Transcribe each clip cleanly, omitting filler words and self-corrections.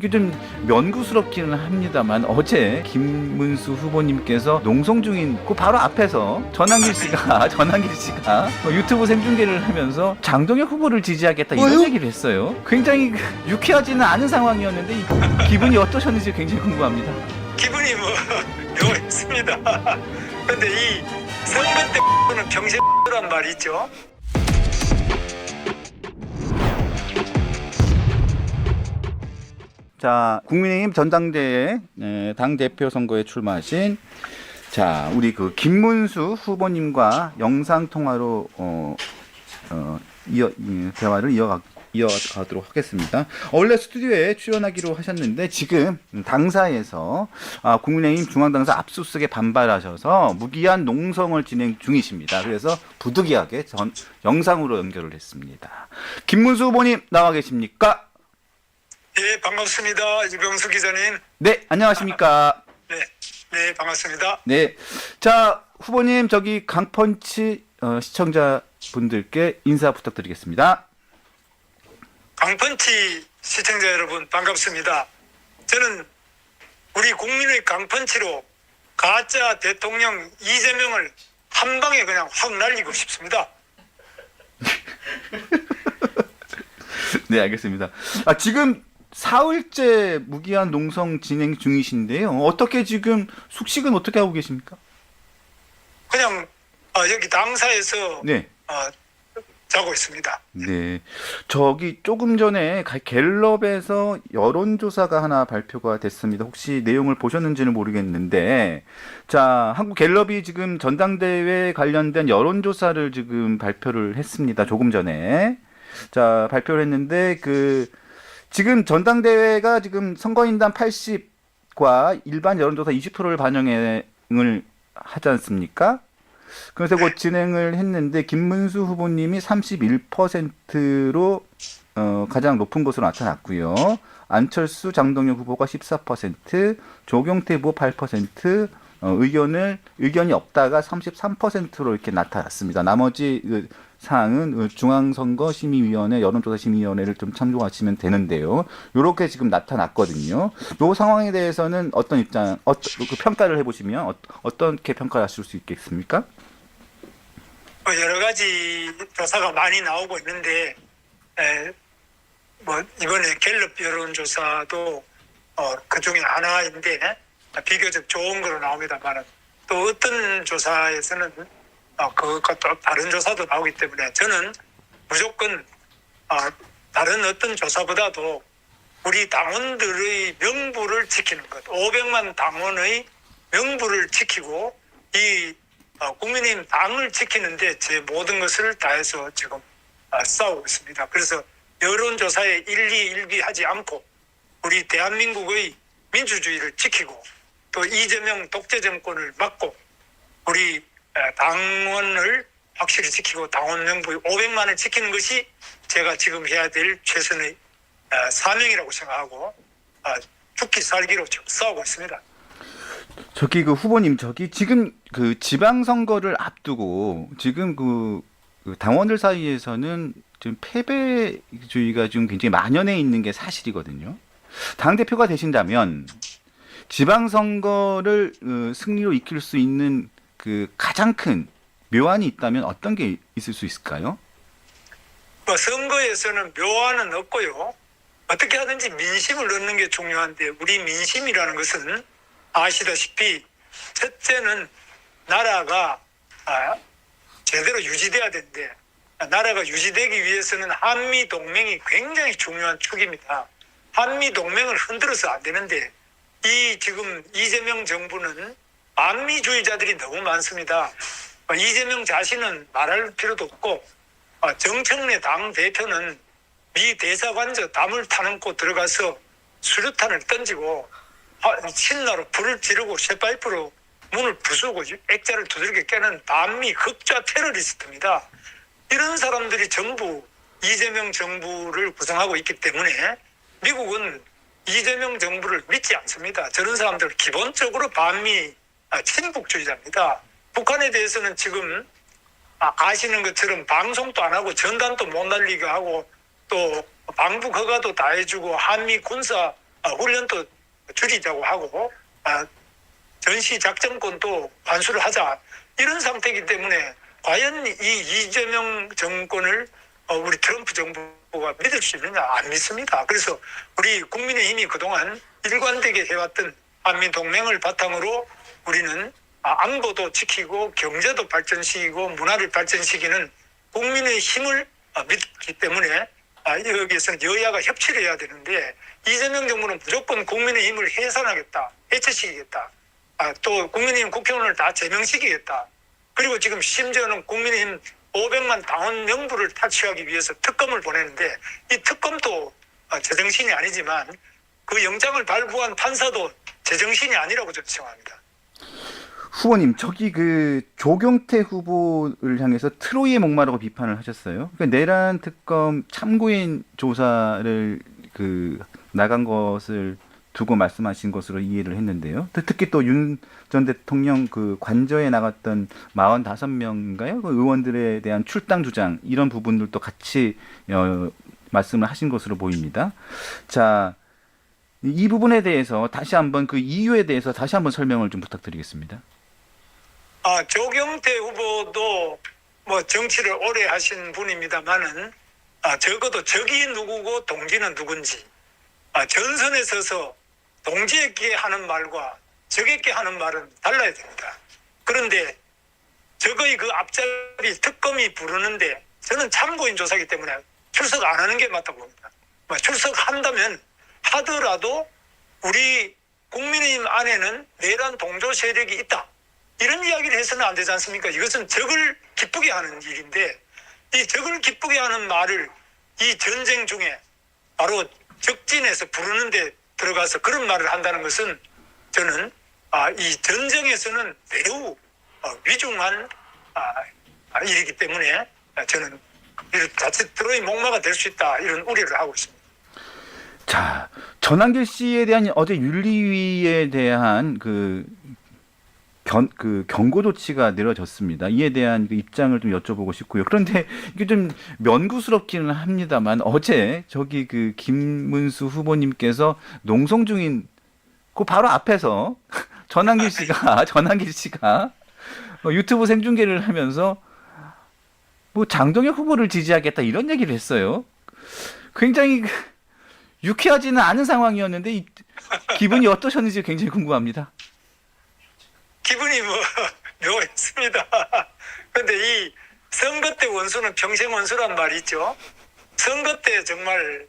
이게 좀 면구스럽기는 합니다만 어제 김문수 후보님께서 농성 중인 그 바로 앞에서 전한길 씨가 유튜브 생중계를 하면서 장동혁 후보를 지지하겠다 이런 얘기를 했어요. 굉장히 유쾌하지는 않은 상황이었는데 이 기분이 어떠셨는지 굉장히 궁금합니다. 기분이 묘했습니다. 근데 이 선거 때는 병신란 말이 있죠. 자, 국민의힘 전당대회 당대표 선거에 출마하신 자, 우리 그 김문수 후보님과 영상 통화로 대화를 이어가도록 하겠습니다. 원래 스튜디오에 출연하기로 하셨는데 지금 당사에서 국민의힘 중앙당사 압수수색에 반발하셔서 무기한 농성을 진행 중이십니다. 그래서 부득이하게 영상으로 연결을 했습니다. 김문수 후보님 나와 계십니까? 예, 반갑습니다. 이병수 기자님. 네, 안녕하십니까? 네, 반갑습니다. 네, 자 후보님 저기 강펀치 시청자분들께 인사 부탁드리겠습니다. 강펀치 시청자 여러분 반갑습니다. 저는 우리 국민의 강펀치로 가짜 대통령 이재명을 한 방에 그냥 확 날리고 싶습니다. 네, 알겠습니다. 지금 사흘째 무기한 농성 진행 중이신데요. 어떻게 지금 숙식은 어떻게 하고 계십니까? 그냥 여기 당사에서 네. 자고 있습니다. 네. 저기 조금 전에 갤럽에서 여론조사가 하나 발표가 됐습니다. 혹시 내용을 보셨는지는 모르겠는데, 자, 한국 갤럽이 지금 전당대회 관련된 여론조사를 지금 발표를 했습니다. 조금 전에. 자, 발표를 했는데, 지금 전당대회가 지금 선거인단 80과 일반 여론조사 20%를 반영을 하지 않습니까? 그래서 곧 진행을 했는데 김문수 후보님이 31%로 가장 높은 것으로 나타났고요. 안철수, 장동혁 후보가 14%, 조경태 후보 8%, 의견이 없다가 33%로 이렇게 나타났습니다. 나머지 사항은 중앙선거심의위원회, 여론조사심의위원회를 좀 참조하시면 되는데요. 이렇게 지금 나타났거든요. 이 상황에 대해서는 어떤 평가를 해보시면 어떻게 평가하실 수 있겠습니까? 여러 가지 조사가 많이 나오고 있는데, 이번에 갤럽 여론조사도 그 중에 하나인데 비교적 좋은 거로 나옵니다만 또 어떤 조사에서는 그것과 또 다른 조사도 나오기 때문에 저는 무조건 다른 어떤 조사보다도 우리 당원들의 명부를 지키는 것, 500만 당원의 명부를 지키고 이 국민의힘 당을 지키는데 제 모든 것을 다해서 지금 싸우고 있습니다. 그래서 여론조사에 일비하지 않고 우리 대한민국의 민주주의를 지키고 또 이재명 독재 정권을 막고 우리 당원을 확실히 지키고 당원 명부 500만을 지키는 것이 제가 지금 해야 될 최선의 사명이라고 생각하고 죽기 살기로 지금 싸우고 있습니다. 저기 후보님 지금 지방선거를 앞두고 지금 당원들 사이에서는 지금 패배주의가 좀 굉장히 만연해 있는 게 사실이거든요. 당대표가 되신다면 지방선거를 승리로 이끌 수 있는 가장 큰 묘안이 있다면 어떤 게 있을 수 있을까요? 선거에서는 묘안은 없고요. 어떻게 하든지 민심을 얻는 게 중요한데 우리 민심이라는 것은 아시다시피 첫째는 나라가 제대로 유지돼야 되는데 나라가 유지되기 위해서는 한미동맹이 굉장히 중요한 축입니다. 한미동맹을 흔들어서 안 되는데 지금 이재명 정부는 반미주의자들이 너무 많습니다. 이재명 자신은 말할 필요도 없고 정청래 당대표는 미 대사관저 담을 타놓고 들어가서 수류탄을 던지고 신나로 불을 지르고 쇠파이프로 문을 부수고 액자를 두들겨 깨는 반미 흑자 테러리스트입니다. 이런 사람들이 전부 이재명 정부를 구성하고 있기 때문에 미국은 이재명 정부를 믿지 않습니다. 저런 사람들 기본적으로 반미 친북주의자입니다. 북한에 대해서는 지금 아시는 것처럼 방송도 안 하고 전단도 못 날리게 하고 또 방북 허가도 다 해주고 한미 군사 훈련도 줄이자고 하고 전시 작전권도 반수를 하자 이런 상태이기 때문에 과연 이 이재명 정권을 우리 트럼프 정부가 믿을 수 있느냐 안 믿습니다. 그래서 우리 국민의힘이 그동안 일관되게 해왔던 한미동맹을 바탕으로 우리는 안보도 지키고 경제도 발전시키고 문화를 발전시키는 국민의 힘을 믿기 때문에 여기에서는 여야가 협치를 해야 되는데 이재명 정부는 무조건 국민의힘을 해산하겠다, 해체시키겠다, 또 국민의힘 국회의원을 다 제명시키겠다. 그리고 지금 심지어는 국민의힘 500만 당원 명부를 탈취하기 위해서 특검을 보내는데 이 특검도 제정신이 아니지만 그 영장을 발부한 판사도 제정신이 아니라고 저는 생각합니다. 후보님, 저기 그 조경태 후보를 향해서 트로이의 목마라고 비판을 하셨어요. 그러니까 내란 특검 참고인 조사를 나간 것을 두고 말씀하신 것으로 이해를 했는데요. 특히 또 윤 전 대통령 그 관저에 나갔던 45명인가요? 그 의원들에 대한 출당 주장 이런 부분들도 같이 말씀을 하신 것으로 보입니다. 자, 이 부분에 대해서 다시 한번 그 이유에 대해서 다시 한번 설명을 좀 부탁드리겠습니다. 조경태 후보도 뭐 정치를 오래 하신 분입니다만은 적어도 적이 누구고 동지는 누군지 전선에 서서 동지에게 하는 말과 적에게 하는 말은 달라야 됩니다. 그런데 적의 그 앞잡이 특검이 부르는데 저는 참고인 조사이기 때문에 출석 안 하는 게 맞다고 봅니다. 출석한다면 하더라도 우리 국민의힘 안에는 내란 동조 세력이 있다. 이런 이야기를 해서는 안 되지 않습니까? 이것은 적을 기쁘게 하는 일인데 이 적을 기쁘게 하는 말을 이 전쟁 중에 바로 적진에서 부르는데 들어가서 그런 말을 한다는 것은 저는 이 전쟁에서는 매우 위중한 일이기 때문에 저는 자칫 트로이 목마가 될 수 있다 이런 우려를 하고 있습니다. 자, 전한길 씨에 대한 어제 윤리위에 대한 경고 조치가 내려졌습니다. 이에 대한 입장을 좀 여쭤보고 싶고요. 그런데 이게 좀 면구스럽기는 합니다만 어제 저기 김문수 후보님께서 농성 중인 그 바로 앞에서 전한길 씨가 유튜브 생중계를 하면서 뭐 장동혁 후보를 지지하겠다 이런 얘기를 했어요. 굉장히 유쾌하지는 않은 상황이었는데 기분이 어떠셨는지 굉장히 궁금합니다. 기분이 묘했습니다. 그런데 이 선거 때 원수는 평생 원수란 말이 있죠. 선거 때 정말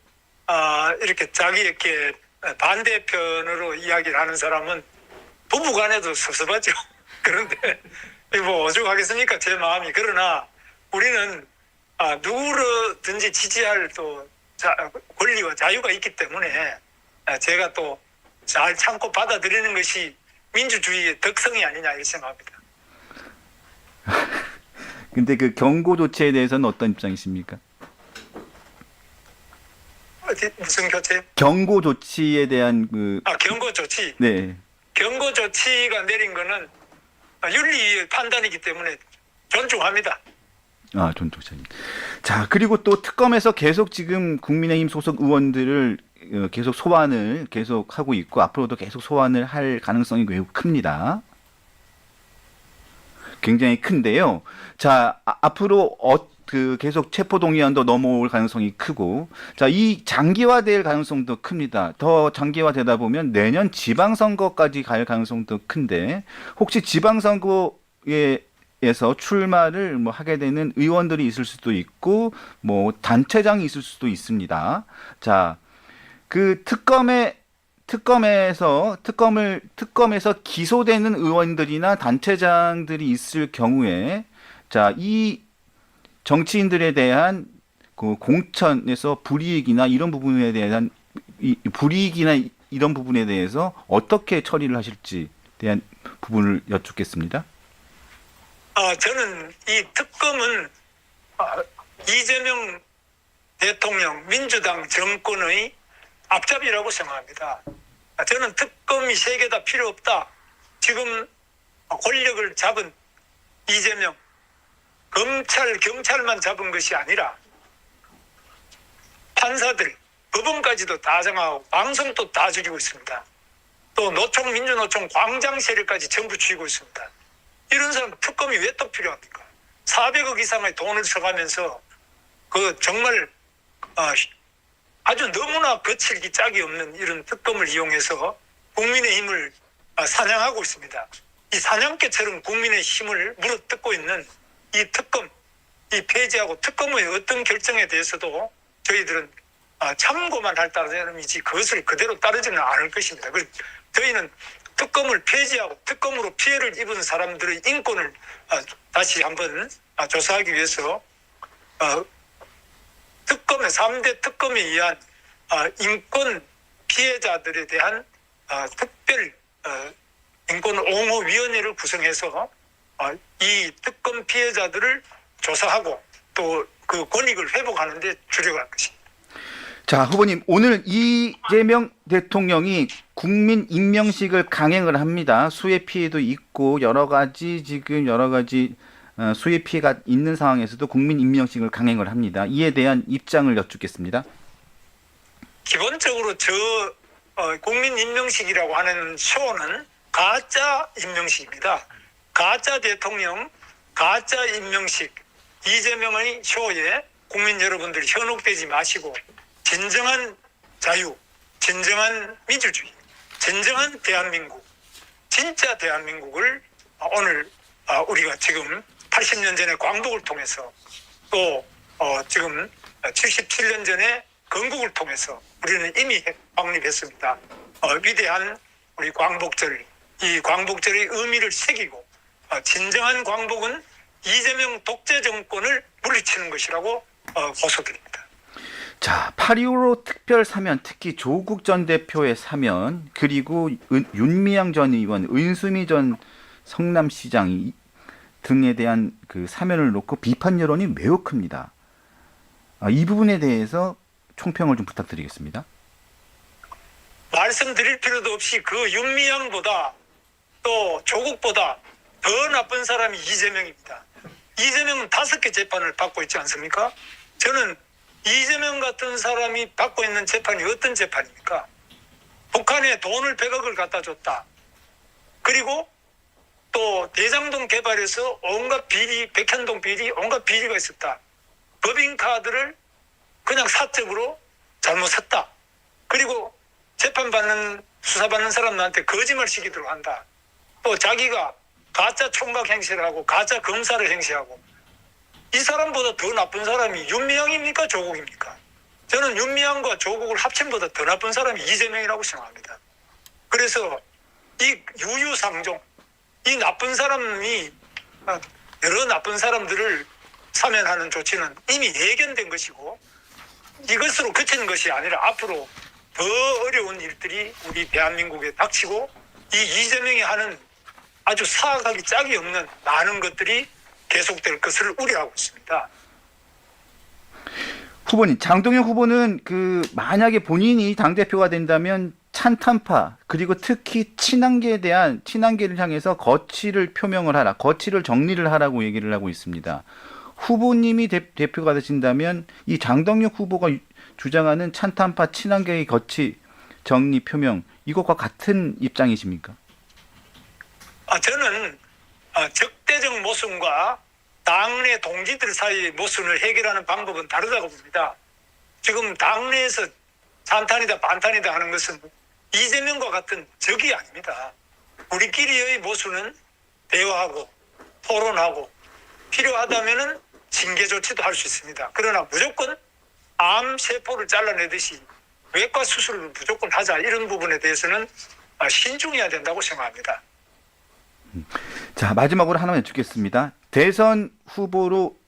이렇게 자기에게 반대편으로 이야기를 하는 사람은 부부간에도 섭섭하죠. 그런데 뭐 오죽하겠습니까 제 마음이. 그러나 우리는 누구든지 지지할 또 권리와 자유가 있기 때문에 제가 또 잘 참고 받아들이는 것이 민주주의의 덕성이 아니냐 이렇게 생각합니다. 근데 그 경고 조치에 대해서는 어떤 입장이십니까? 무슨 교체? 경고 조치에 대한 경고 조치. 네. 경고 조치가 내린 거는 윤리의 판단이기 때문에 존중합니다. 존중합니다. 자, 그리고 또 특검에서 계속 지금 국민의힘 소속 의원들을 계속 소환을 계속 하고 있고 앞으로도 계속 소환을 할 가능성이 매우 큽니다. 굉장히 큰데요. 자, 앞으로 계속 체포동의안도 넘어올 가능성이 크고, 자, 이 장기화될 가능성도 큽니다. 더 장기화되다 보면 내년 지방선거까지 갈 가능성도 큰데, 혹시 지방선거에서 출마를 하게 되는 의원들이 있을 수도 있고, 단체장이 있을 수도 있습니다. 자, 그 특검에서 기소되는 의원들이나 단체장들이 있을 경우에, 자, 이 정치인들에 대한 공천에서 불이익이나 이런 부분에 대한 이런 부분에 대해서 어떻게 처리를 하실지 대한 부분을 여쭙겠습니다. 저는 이 특검은 이재명 대통령 민주당 정권의 앞잡이라고 생각합니다. 저는 특검이 세 개 다 필요 없다. 지금 권력을 잡은 이재명 경찰만 잡은 것이 아니라 판사들, 법원까지도 다 정하고 방송도 다 죽이고 있습니다. 또 노총, 민주노총, 광장 세력까지 전부 쥐고 있습니다. 이런 사람 특검이 왜 또 필요합니까? 400억 이상의 돈을 써가면서 그 정말 아주 너무나 거칠기 짝이 없는 이런 특검을 이용해서 국민의 힘을 사냥하고 있습니다. 이 사냥개처럼 국민의 힘을 물어뜯고 있는 이 특검, 이 폐지하고 특검의 어떤 결정에 대해서도 저희들은 참고만 할 따름이지 그것을 그대로 따르지는 않을 것입니다. 그래서 저희는 특검을 폐지하고 특검으로 피해를 입은 사람들의 인권을 다시 한번 조사하기 위해서 특검의 3대 특검에 의한 인권 피해자들에 대한 특별 인권옹호위원회를 구성해서 이 특검 피해자들을 조사하고 또 그 권익을 회복하는 데 주력할 것입니다. 자, 후보님, 오늘 이재명 대통령이 국민 임명식을 강행을 합니다. 수해 피해도 있고 여러 가지 수해 피해가 있는 상황에서도 국민 임명식을 강행을 합니다. 이에 대한 입장을 여쭙겠습니다. 기본적으로 국민 임명식이라고 하는 쇼는 가짜 임명식입니다. 가짜 대통령, 가짜 임명식, 이재명의 쇼에 국민 여러분들 현혹되지 마시고 진정한 자유, 진정한 민주주의, 진정한 대한민국, 진짜 대한민국을 오늘 우리가 지금 80년 전에 광복을 통해서 또 지금 77년 전에 건국을 통해서 우리는 이미 확립했습니다. 위대한 우리 광복절, 이 광복절의 의미를 새기고 진정한 광복은 이재명 독재 정권을 물리치는 것이라고 호소드립니다. 자, 8.15 특별 사면, 특히 조국 전 대표의 사면, 그리고 윤미향 전 의원, 은수미 전 성남시장 등에 대한 그 사면을 놓고 비판 여론이 매우 큽니다. 이 부분에 대해서 총평을 좀 부탁드리겠습니다. 말씀드릴 필요도 없이 그 윤미향보다 또 조국보다 더 나쁜 사람이 이재명입니다. 이재명은 5개 재판을 받고 있지 않습니까? 저는 이재명 같은 사람이 받고 있는 재판이 어떤 재판입니까? 북한에 돈을 100억을 갖다 줬다. 그리고 또 대장동 개발에서 온갖 비리, 백현동 비리, 온갖 비리가 있었다. 법인카드를 그냥 사적으로 잘못 샀다. 그리고 재판받는, 수사받는 사람들한테 거짓말 시키도록 한다. 또 자기가 가짜 총각 행세를 하고 가짜 검사를 행세하고, 이 사람보다 더 나쁜 사람이 윤미향입니까? 조국입니까? 저는 윤미향과 조국을 합친보다 더 나쁜 사람이 이재명이라고 생각합니다. 그래서 이 유유상종, 이 나쁜 사람이 여러 나쁜 사람들을 사면하는 조치는 이미 예견된 것이고, 이것으로 그치는 것이 아니라 앞으로 더 어려운 일들이 우리 대한민국에 닥치고, 이 이재명이 하는 아주 사악하기 짝이 없는 많은 것들이 계속될 것을 우려하고 있습니다. 후보님, 장동영 후보는 만약에 본인이 당대표가 된다면 찬탄파, 그리고 특히 친한계를 향해서 거취를 표명을 하라, 거취를 정리를 하라고 얘기를 하고 있습니다. 후보님이 대표가 되신다면 이 장동영 후보가 주장하는 찬탄파, 친한계의 거취 정리 표명, 이것과 같은 입장이십니까? 저는 적대적 모순과 당내 동지들 사이의 모순을 해결하는 방법은 다르다고 봅니다. 지금 당내에서 찬탄이다 반탄이다 하는 것은 이재명과 같은 적이 아닙니다. 우리끼리의 모순은 대화하고 토론하고 필요하다면은 징계 조치도 할 수 있습니다. 그러나 무조건 암 세포를 잘라내듯이 외과 수술을 무조건 하자, 이런 부분에 대해서는 신중해야 된다고 생각합니다. 자, 마지막으로 하나만 여쭙겠습니다. 대선 후보로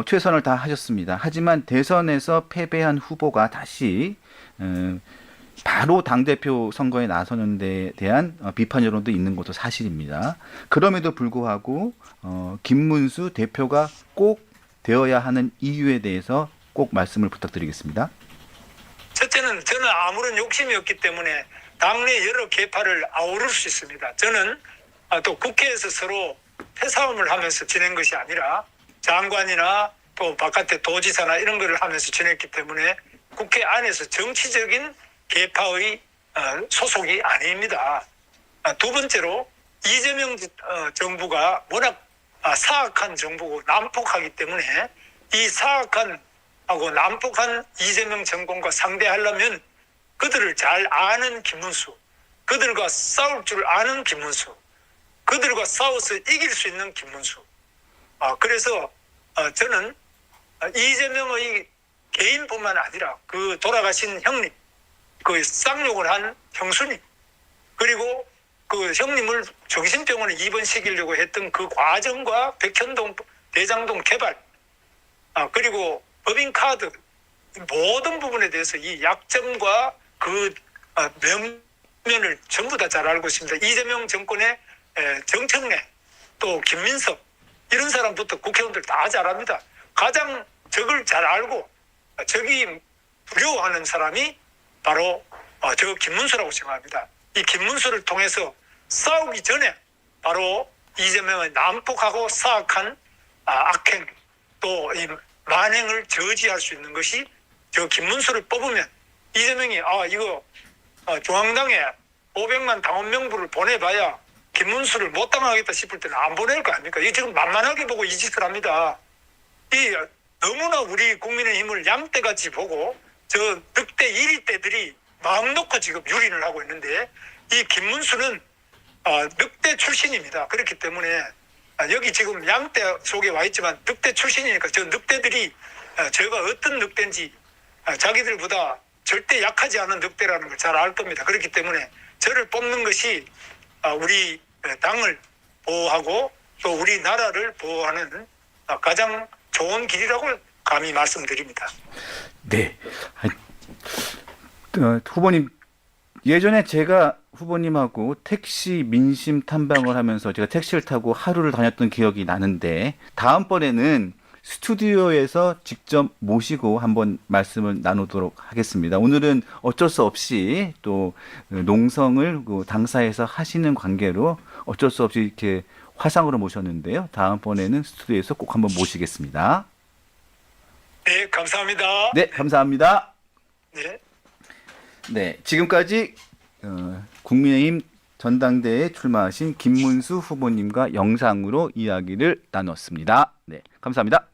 최선을 다하셨습니다. 하지만 대선에서 패배한 후보가 다시 바로 당대표 선거에 나서는 데 대한 비판 여론도 있는 것도 사실입니다. 그럼에도 불구하고 김문수 대표가 꼭 되어야 하는 이유에 대해서 꼭 말씀을 부탁드리겠습니다. 첫째는 저는 아무런 욕심이 없기 때문에 당내 여러 계파를 아우를 수 있습니다. 저는 또 국회에서 서로 패싸움을 하면서 지낸 것이 아니라 장관이나 또 바깥에 도지사나 이런 거를 하면서 지냈기 때문에 국회 안에서 정치적인 계파의 소속이 아닙니다. 두 번째로 이재명 정부가 워낙 사악한 정부고 난폭하기 때문에 이 사악한 하고 난폭한 이재명 정권과 상대하려면 그들을 잘 아는 김문수, 그들과 싸울 줄 아는 김문수, 그들과 싸워서 이길 수 있는 김문수. 그래서 저는 이재명의 개인뿐만 아니라 그 돌아가신 형님, 그 쌍욕을 한 형수님, 그리고 그 형님을 정신병원에 입원시키려고 했던 그 과정과 백현동 대장동 개발, 그리고 법인카드 모든 부분에 대해서 이 약점과 그 면면을 전부 다 잘 알고 있습니다. 이재명 정권의 정청래, 또 김민석 이런 사람부터 국회의원들 다 잘 압니다. 가장 적을 잘 알고 적이 두려워하는 사람이 바로 저 김문수라고 생각합니다. 이 김문수를 통해서 싸우기 전에 바로 이재명의 난폭하고 사악한 악행 또 이 만행을 저지할 수 있는 것이 저 김문수를 뽑으면 이재명이 이거 중앙당에 500만 당원 명부를 보내봐야 김문수를 못 당하겠다 싶을 때는 안 보낼 거 아닙니까? 이 지금 만만하게 보고 이 짓을 합니다. 이 너무나 우리 국민의힘을 양떼같이 보고 저 늑대 1위떼들이 마음 놓고 지금 유린을 하고 있는데 이 김문수는 늑대 출신입니다. 그렇기 때문에 여기 지금 양떼 속에 와 있지만 늑대 출신이니까 저 늑대들이 제가 어떤 늑대인지 자기들보다 절대 약하지 않은 늑대라는 걸 잘 알 겁니다. 그렇기 때문에 저를 뽑는 것이 우리 당을 보호하고 또 우리 나라를 보호하는 가장 좋은 길이라고 감히 말씀드립니다. 네. 후보님, 예전에 제가 후보님하고 택시 민심 탐방을 하면서 제가 택시를 타고 하루를 다녔던 기억이 나는데 다음번에는 스튜디오에서 직접 모시고 한번 말씀을 나누도록 하겠습니다. 오늘은 어쩔 수 없이 또 농성을 당사에서 하시는 관계로 어쩔 수 없이 이렇게 화상으로 모셨는데요. 다음번에는 스튜디오에서 꼭 한번 모시겠습니다. 네, 감사합니다. 네, 감사합니다. 네. 네, 지금까지 국민의힘 전당대회에 출마하신 김문수 후보님과 영상으로 이야기를 나눴습니다. 네, 감사합니다.